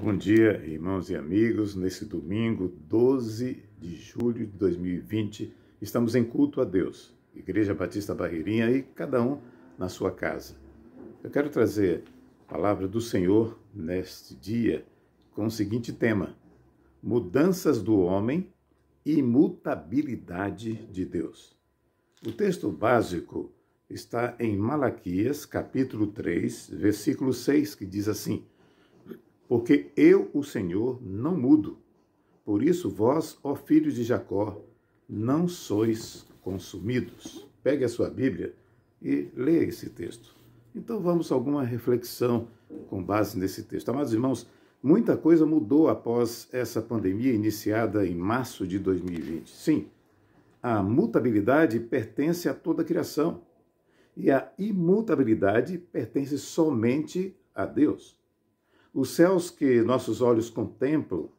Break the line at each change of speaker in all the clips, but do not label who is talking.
Bom dia, irmãos e amigos. Nesse domingo, 12 de julho de 2020, estamos em culto a Deus, Igreja Batista Barreirinha, e cada um na sua casa. Eu quero trazer a palavra do Senhor neste dia com o seguinte tema: mudanças do homem e imutabilidade de Deus. O texto básico está em Malaquias, capítulo 3, versículo 6, que diz assim: porque eu, o Senhor, não mudo. Por isso vós, ó filhos de Jacó, não sois consumidos. Pegue a sua Bíblia e leia esse texto. Então vamos a alguma reflexão com base nesse texto. Amados irmãos, muita coisa mudou após essa pandemia iniciada em março de 2020. Sim, a mutabilidade pertence a toda a criação e a imutabilidade pertence somente a Deus. Os céus que nossos olhos contemplam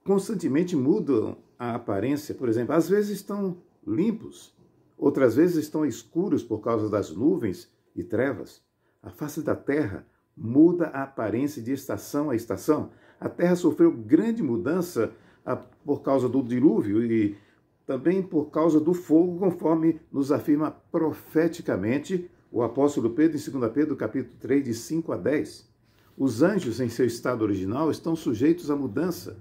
constantemente mudam a aparência. Por exemplo, às vezes estão limpos, outras vezes estão escuros por causa das nuvens e trevas. A face da terra muda a aparência de estação a estação. A terra sofreu grande mudança por causa do dilúvio e também por causa do fogo, conforme nos afirma profeticamente o apóstolo Pedro em 2 Pedro, capítulo 3, de 5 a 10. Os anjos, em seu estado original, estão sujeitos à mudança,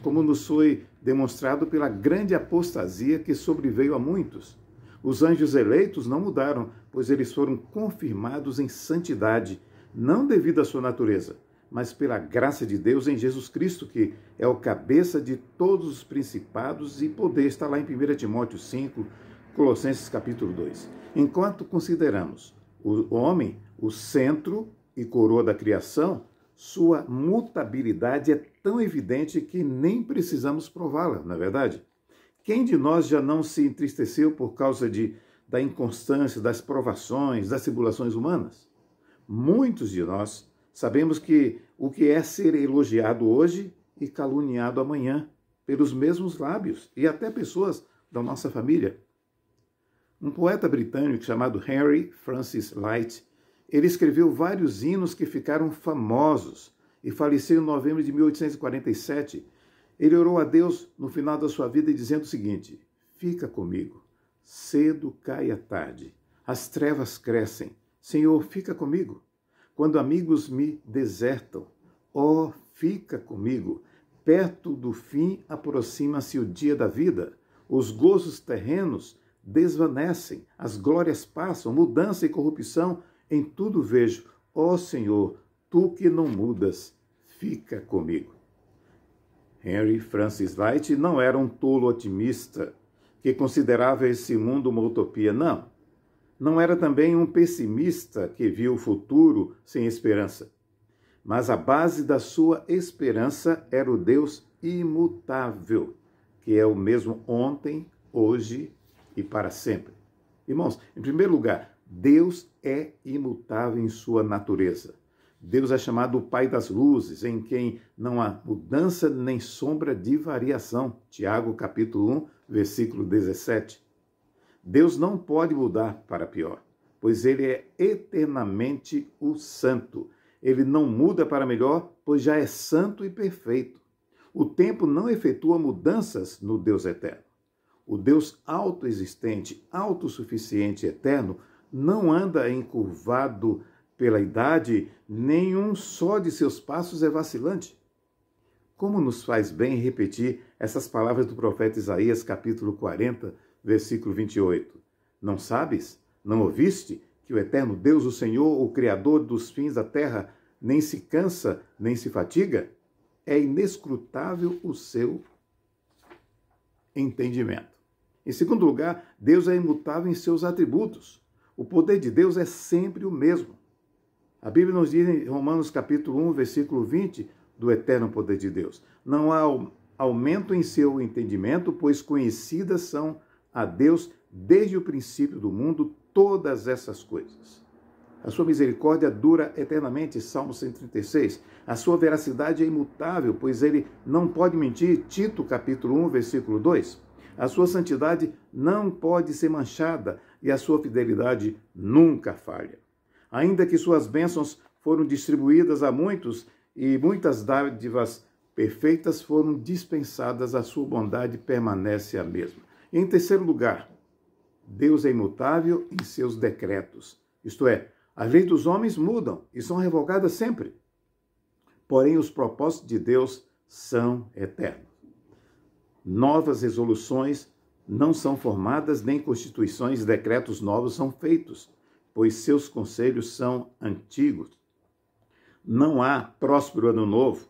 como nos foi demonstrado pela grande apostasia que sobreveio a muitos. Os anjos eleitos não mudaram, pois eles foram confirmados em santidade, não devido à sua natureza, mas pela graça de Deus em Jesus Cristo, que é o cabeça de todos os principados e poder. Está lá em 1 Timóteo 5, Colossenses capítulo 2. Enquanto consideramos o homem o centro e coroa da criação, sua mutabilidade é tão evidente que nem precisamos prová-la, não é verdade? Quem de nós já não se entristeceu por causa da inconstância, das provações, das tribulações humanas? Muitos de nós sabemos que o que é ser elogiado hoje e caluniado amanhã pelos mesmos lábios e até pessoas da nossa família. Um poeta britânico chamado Henry Francis Lyte, ele escreveu vários hinos que ficaram famosos e faleceu em novembro de 1847. Ele orou a Deus no final da sua vida dizendo o seguinte: fica comigo, cedo cai a tarde, as trevas crescem, Senhor, fica comigo. Quando amigos me desertam, ó, fica comigo. Perto do fim aproxima-se o dia da vida, os gozos terrenos desvanecem, as glórias passam, mudança e corrupção em tudo vejo, ó Senhor, tu que não mudas, fica comigo. Henry Francis Lyte não era um tolo otimista que considerava esse mundo uma utopia, não. Não era também um pessimista que viu o futuro sem esperança. Mas a base da sua esperança era o Deus imutável, que é o mesmo ontem, hoje e para sempre. Irmãos, em primeiro lugar, Deus é imutável em sua natureza. Deus é chamado o Pai das luzes, em quem não há mudança nem sombra de variação. Tiago, capítulo 1, versículo 17. Deus não pode mudar para pior, pois ele é eternamente o santo. Ele não muda para melhor, pois já é santo e perfeito. O tempo não efetua mudanças no Deus eterno. O Deus autoexistente, autossuficiente e eterno não anda encurvado pela idade, nenhum só de seus passos é vacilante. Como nos faz bem repetir essas palavras do profeta Isaías, capítulo 40, versículo 28. Não sabes? Não ouviste que o eterno Deus, o Senhor, o Criador dos fins da terra, nem se cansa, nem se fatiga? É inescrutável o seu entendimento. Em segundo lugar, Deus é imutável em seus atributos. O poder de Deus é sempre o mesmo. A Bíblia nos diz em Romanos capítulo 1, versículo 20, do eterno poder de Deus. Não há aumento em seu entendimento, pois conhecidas são a Deus desde o princípio do mundo todas essas coisas. A sua misericórdia dura eternamente, Salmo 136. A sua veracidade é imutável, pois ele não pode mentir, Tito capítulo 1, versículo 2. A sua santidade não pode ser manchada e a sua fidelidade nunca falha. Ainda que suas bênçãos foram distribuídas a muitos e muitas dádivas perfeitas foram dispensadas, a sua bondade permanece a mesma. E em terceiro lugar, Deus é imutável em seus decretos. Isto é, as leis dos homens mudam e são revogadas sempre. Porém, os propósitos de Deus são eternos. Novas resoluções não são formadas, nem constituições e decretos novos são feitos, pois seus conselhos são antigos. Não há próspero ano novo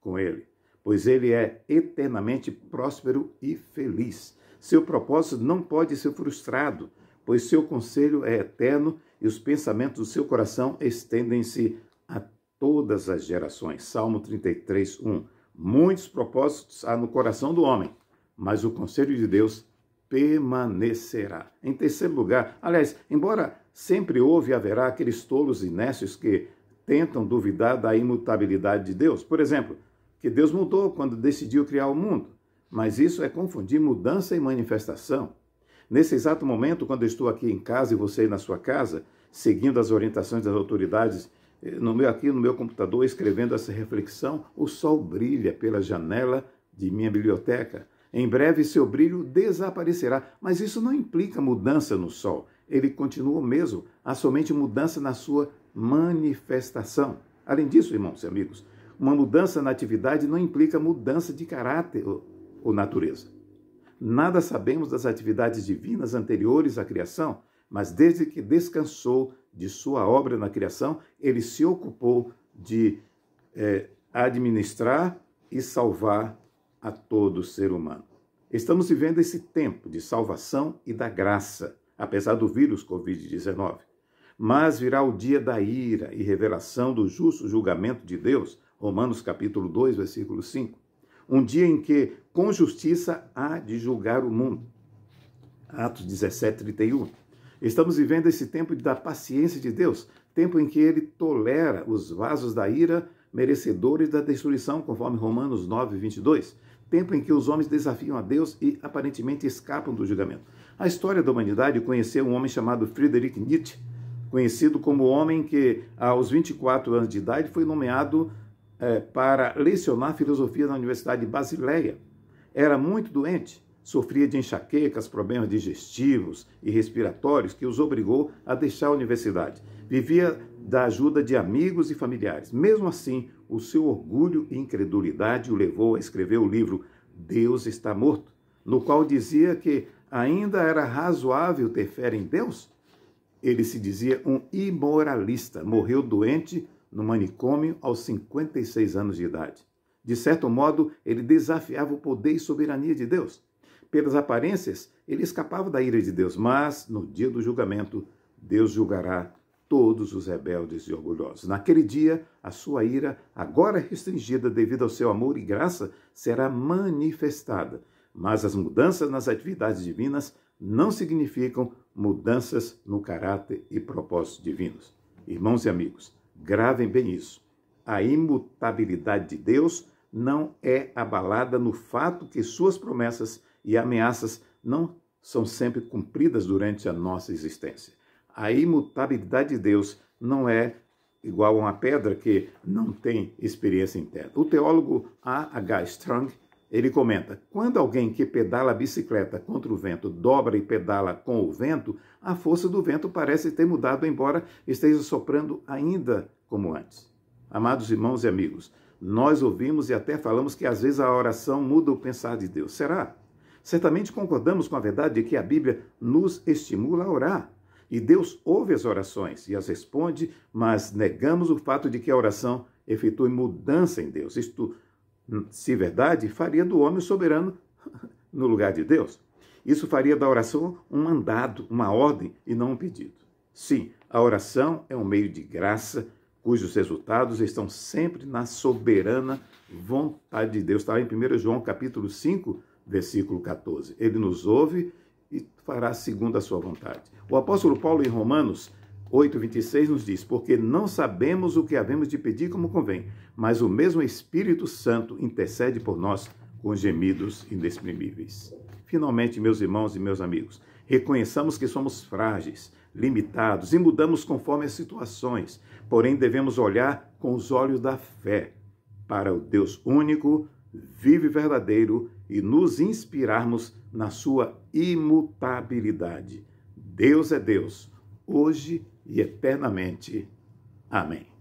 com ele, pois ele é eternamente próspero e feliz. Seu propósito não pode ser frustrado, pois seu conselho é eterno e os pensamentos do seu coração estendem-se a todas as gerações. Salmo 33, 1. Muitos propósitos há no coração do homem, mas o conselho de Deus permanecerá. Em terceiro lugar, aliás, embora sempre houve e haverá aqueles tolos e nécios que tentam duvidar da imutabilidade de Deus. Por exemplo, que Deus mudou quando decidiu criar o mundo. Mas isso é confundir mudança e manifestação. Nesse exato momento, quando eu estou aqui em casa e você aí na sua casa, seguindo as orientações das autoridades, aqui no meu computador, escrevendo essa reflexão, o sol brilha pela janela de minha biblioteca. Em breve, seu brilho desaparecerá. Mas isso não implica mudança no sol. Ele continua o mesmo. Há somente mudança na sua manifestação. Além disso, irmãos e amigos, uma mudança na atividade não implica mudança de caráter ou natureza. Nada sabemos das atividades divinas anteriores à criação, mas desde que descansou de sua obra na criação, ele se ocupou de administrar e salvar a todo ser humano. Estamos vivendo esse tempo de salvação e da graça, apesar do vírus Covid-19. Mas virá o dia da ira e revelação do justo julgamento de Deus, Romanos capítulo 2, versículo 5. Um dia em que, com justiça, há de julgar o mundo. Atos 17, 31. Estamos vivendo esse tempo da paciência de Deus, tempo em que ele tolera os vasos da ira merecedores da destruição, conforme Romanos 9, 22. Tempo em que os homens desafiam a Deus e aparentemente escapam do julgamento. A história da humanidade conheceu um homem chamado Friedrich Nietzsche, conhecido como o homem que, aos 24 anos de idade, foi nomeado para lecionar filosofia na Universidade de Basileia. Era muito doente, sofria de enxaquecas, problemas digestivos e respiratórios que os obrigou a deixar a universidade. Vivia da ajuda de amigos e familiares. Mesmo assim, o seu orgulho e incredulidade o levou a escrever o livro Deus está morto, no qual dizia que ainda era razoável ter fé em Deus. Ele se dizia um imoralista, morreu doente no manicômio aos 56 anos de idade. De certo modo, ele desafiava o poder e soberania de Deus. Pelas aparências, ele escapava da ira de Deus, mas no dia do julgamento, Deus julgará todos os rebeldes e orgulhosos. Naquele dia, a sua ira, agora restringida devido ao seu amor e graça, será manifestada. Mas as mudanças nas atividades divinas não significam mudanças no caráter e propósitos divinos. Irmãos e amigos, gravem bem isso. A imutabilidade de Deus não é abalada no fato que suas promessas e ameaças não são sempre cumpridas durante a nossa existência. A imutabilidade de Deus não é igual a uma pedra que não tem experiência interna. O teólogo A.H. Strong, ele comenta, quando alguém que pedala a bicicleta contra o vento dobra e pedala com o vento, a força do vento parece ter mudado, embora esteja soprando ainda como antes. Amados irmãos e amigos, nós ouvimos e até falamos que às vezes a oração muda o pensar de Deus. Será? Certamente concordamos com a verdade de que a Bíblia nos estimula a orar. E Deus ouve as orações e as responde, mas negamos o fato de que a oração efetue mudança em Deus. Isto, se verdade, faria do homem soberano no lugar de Deus. Isso faria da oração um mandado, uma ordem e não um pedido. Sim, a oração é um meio de graça, cujos resultados estão sempre na soberana vontade de Deus. Está em 1 João capítulo 5, versículo 14. Ele nos ouve e fará segundo a sua vontade. O apóstolo Paulo, em Romanos 8, 26, nos diz, porque não sabemos o que havemos de pedir como convém, mas o mesmo Espírito Santo intercede por nós com gemidos inexprimíveis. Finalmente, meus irmãos e meus amigos, reconheçamos que somos frágeis, limitados e mudamos conforme as situações, porém devemos olhar com os olhos da fé. para o Deus único, vivo e verdadeiro e nos inspirarmos na sua imutabilidade. Deus é Deus, hoje e eternamente. Amém.